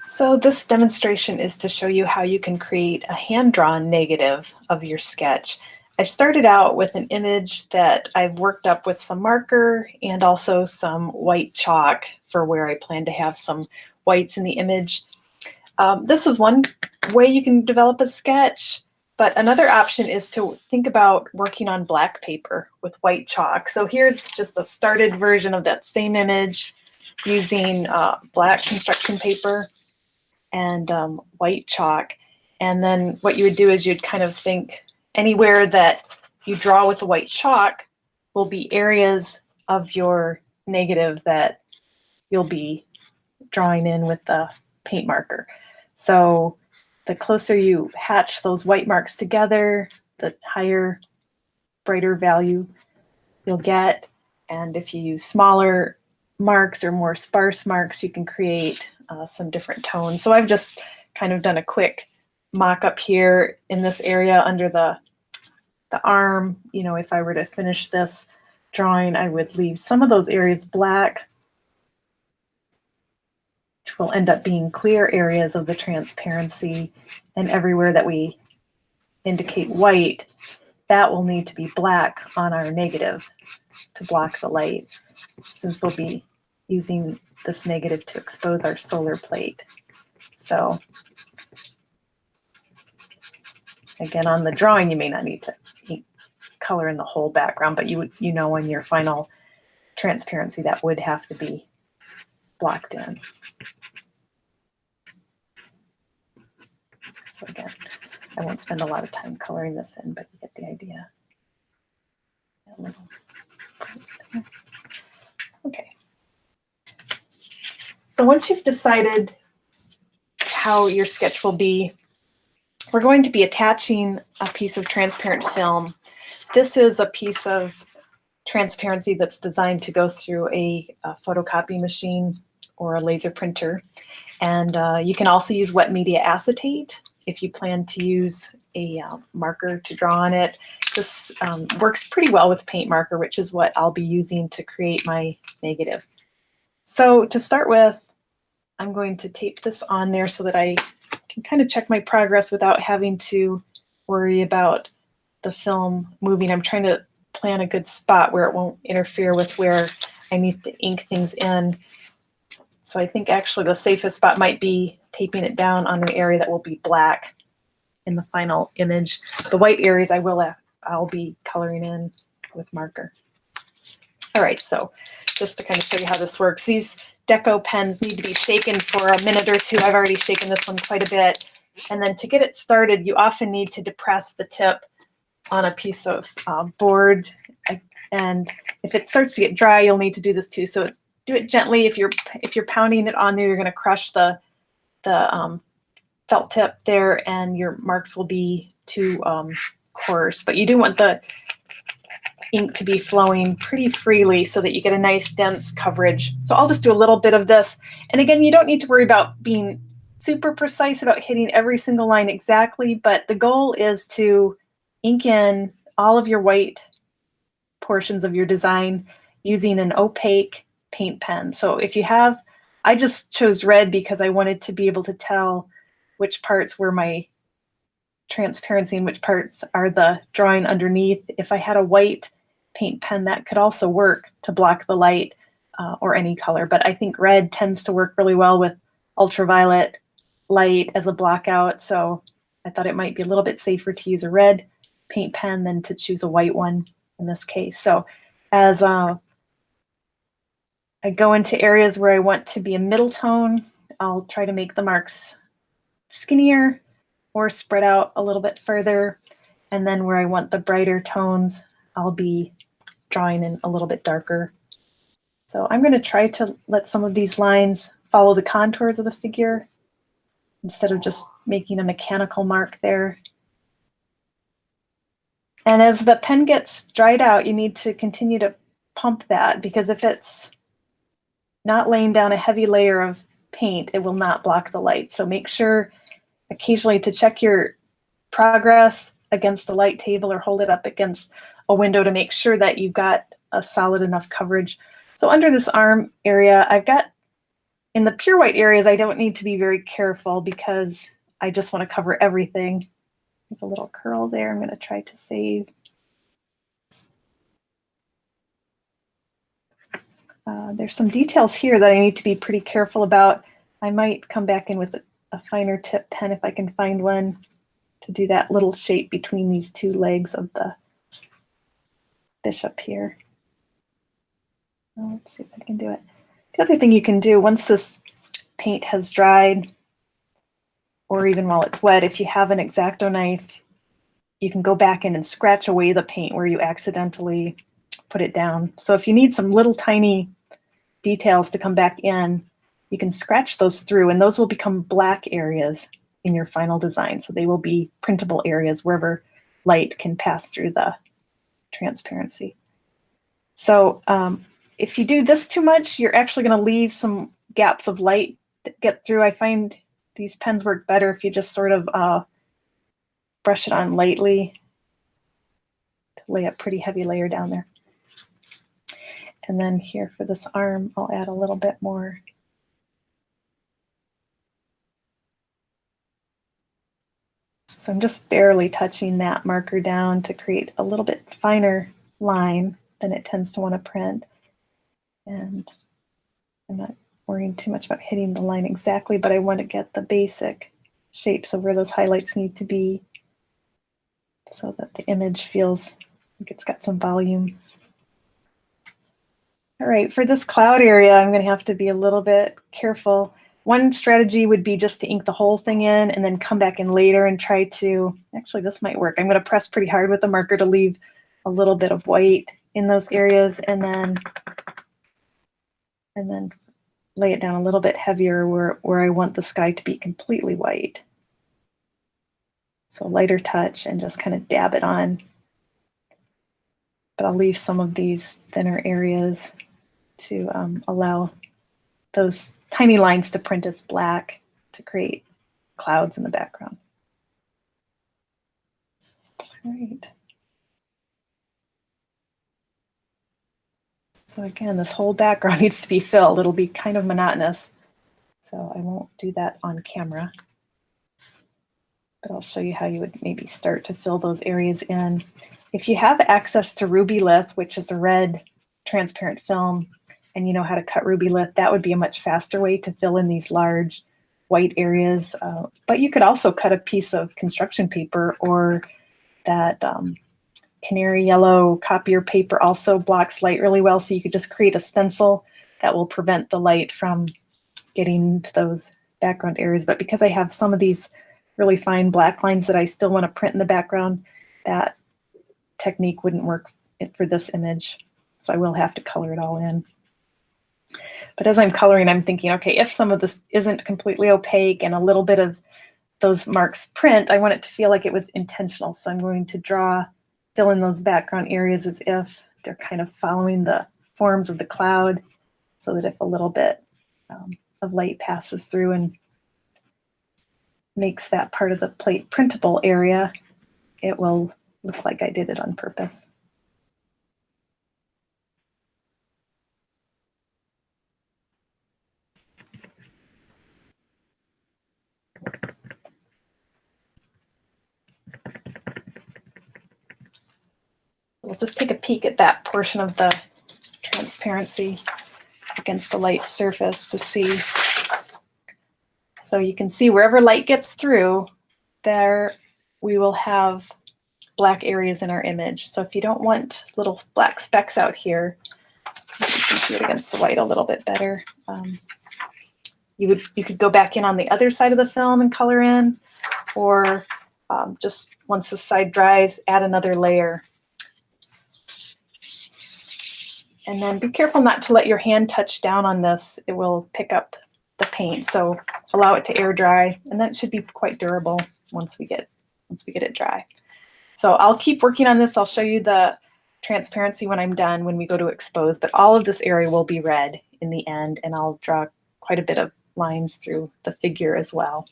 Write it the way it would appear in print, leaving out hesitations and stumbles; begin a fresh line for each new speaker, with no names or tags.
So this demonstration is to show you how you can create a hand-drawn negative of your sketch. I started out with an image that I've worked up with some marker and also some white chalk for where I plan to have some whites in the image. This is one way you can develop a sketch, but another option is to think about working on black paper with white chalk. So here's just a started version of that same image using black construction paper and white chalk. And then what you would do is you'd kind of think anywhere that you draw with the white chalk will be areas of your negative that you'll be drawing in with the paint marker. So the closer you hatch those white marks together, the higher, brighter value you'll get. And if you use smaller marks or more sparse marks, you can create some different tones. So I've just kind of done a quick mock-up here in this area under the arm. You know, if I were to finish this drawing, I would leave some of those areas black, which will end up being clear areas of the transparency, and everywhere that we indicate white, that will need to be black on our negative to block the light, since we'll be using this negative to expose our solar plate. So again, on the drawing, you may not need to color in the whole background, but you know in your final transparency that would have to be blocked in. So again, I won't spend a lot of time coloring this in, but you get the idea. Okay. So once you've decided how your sketch will be, we're going to be attaching a piece of transparent film. This is a piece of transparency that's designed to go through a photocopy machine or a laser printer. And you can also use wet media acetate if you plan to use a marker to draw on it. This works pretty well with paint marker, which is what I'll be using to create my negative. So to start with, I'm going to tape this on there so that I can kind of check my progress without having to worry about the film moving. I'm trying to plan a good spot where it won't interfere with where I need to ink things in. So I think actually the safest spot might be taping it down on an area that will be black in the final image. The white areas I'll be coloring in with marker. All right, so just to kind of show you how this works, these deco pens need to be shaken for a minute or two. I've already shaken this one quite a bit. And then to get it started, you often need to depress the tip on a piece of board. And if it starts to get dry, you'll need to do this too. So do it gently. If you're pounding it on there, you're going to crush the felt tip there, and your marks will be too coarse. But you do want the ink to be flowing pretty freely so that you get a nice dense coverage. So I'll just do a little bit of this. And again, you don't need to worry about being super precise about hitting every single line exactly, but the goal is to ink in all of your white portions of your design using an opaque paint pen. So if you have, I just chose red because I wanted to be able to tell which parts were my transparency and which parts are the drawing underneath. If I had a white paint pen, that could also work to block the light or any color, but I think red tends to work really well with ultraviolet light as a blockout. So I thought it might be a little bit safer to use a red paint pen than to choose a white one in this case. So as I go into areas where I want to be a middle tone, I'll try to make the marks skinnier or spread out a little bit further. And then where I want the brighter tones, I'll be drawing in a little bit darker. So I'm going to try to let some of these lines follow the contours of the figure instead of just making a mechanical mark there. And as the pen gets dried out, you need to continue to pump that, because if it's not laying down a heavy layer of paint, it will not block the light. So make sure occasionally to check your progress against a light table or hold it up against a window to make sure that you've got a solid enough coverage. So under this arm area, I've got In the pure white areas, I don't need to be very careful because I just want to cover everything. There's a little curl there. I'm going to try to save. There's some details here that I need to be pretty careful about. I might come back in with a finer tip pen if I can find one to do that little shape between these two legs of the bishop here. Well, let's see if I can do it. The other thing you can do once this paint has dried, or even while it's wet, if you have an X-Acto knife, you can go back in and scratch away the paint where you accidentally put it down. So if you need some little tiny details to come back in, you can scratch those through, and those will become black areas in your final design. So they will be printable areas wherever light can pass through the transparency. So if you do this too much, you're actually going to leave some gaps of light that get through. I find these pens work better if you just sort of brush it on lightly to lay a pretty heavy layer down there. And then here for this arm, I'll add a little bit more. So I'm just barely touching that marker down to create a little bit finer line than it tends to want to print. And I'm not worrying too much about hitting the line exactly, but I want to get the basic shapes of where those highlights need to be so that the image feels like it's got some volume. All right, for this cloud area, I'm going to have to be a little bit careful. One strategy would be just to ink the whole thing in and then come back in later and try to, actually this might work. I'm going to press pretty hard with the marker to leave a little bit of white in those areas and then lay it down a little bit heavier where I want the sky to be completely white. So lighter touch and just kind of dab it on. But I'll leave some of these thinner areas to allow those tiny lines to print as black to create clouds in the background. All right. So again, this whole background needs to be filled. It'll be kind of monotonous, so I won't do that on camera. But I'll show you how you would maybe start to fill those areas in. If you have access to Ruby Lith, which is a red transparent film, and you know how to cut Ruby Lith, that would be a much faster way to fill in these large white areas. But you could also cut a piece of construction paper, or that canary yellow copier paper also blocks light really well, so you could just create a stencil that will prevent the light from getting to those background areas. But because I have some of these really fine black lines that I still want to print in the background, that technique wouldn't work for this image. So I will have to color it all in. But as I'm coloring, I'm thinking, okay, if some of this isn't completely opaque and a little bit of those marks print, I want it to feel like it was intentional. So I'm going to fill in those background areas as if they're kind of following the forms of the cloud, so that if a little bit of light passes through and makes that part of the plate printable area, it will look like I did it on purpose. We'll just take a peek at that portion of the transparency against the light surface to see. So you can see wherever light gets through, there we will have black areas in our image. So if you don't want little black specks out here, you can see it against the white a little bit better. You could go back in on the other side of the film and color in, or just once the side dries, add another layer. And then be careful not to let your hand touch down on this. It will pick up the paint. So allow it to air dry, and that should be quite durable once we get it dry. So I'll keep working on this. I'll show you the transparency when I'm done, when we go to expose, but all of this area will be red in the end, and I'll draw quite a bit of lines through the figure as well.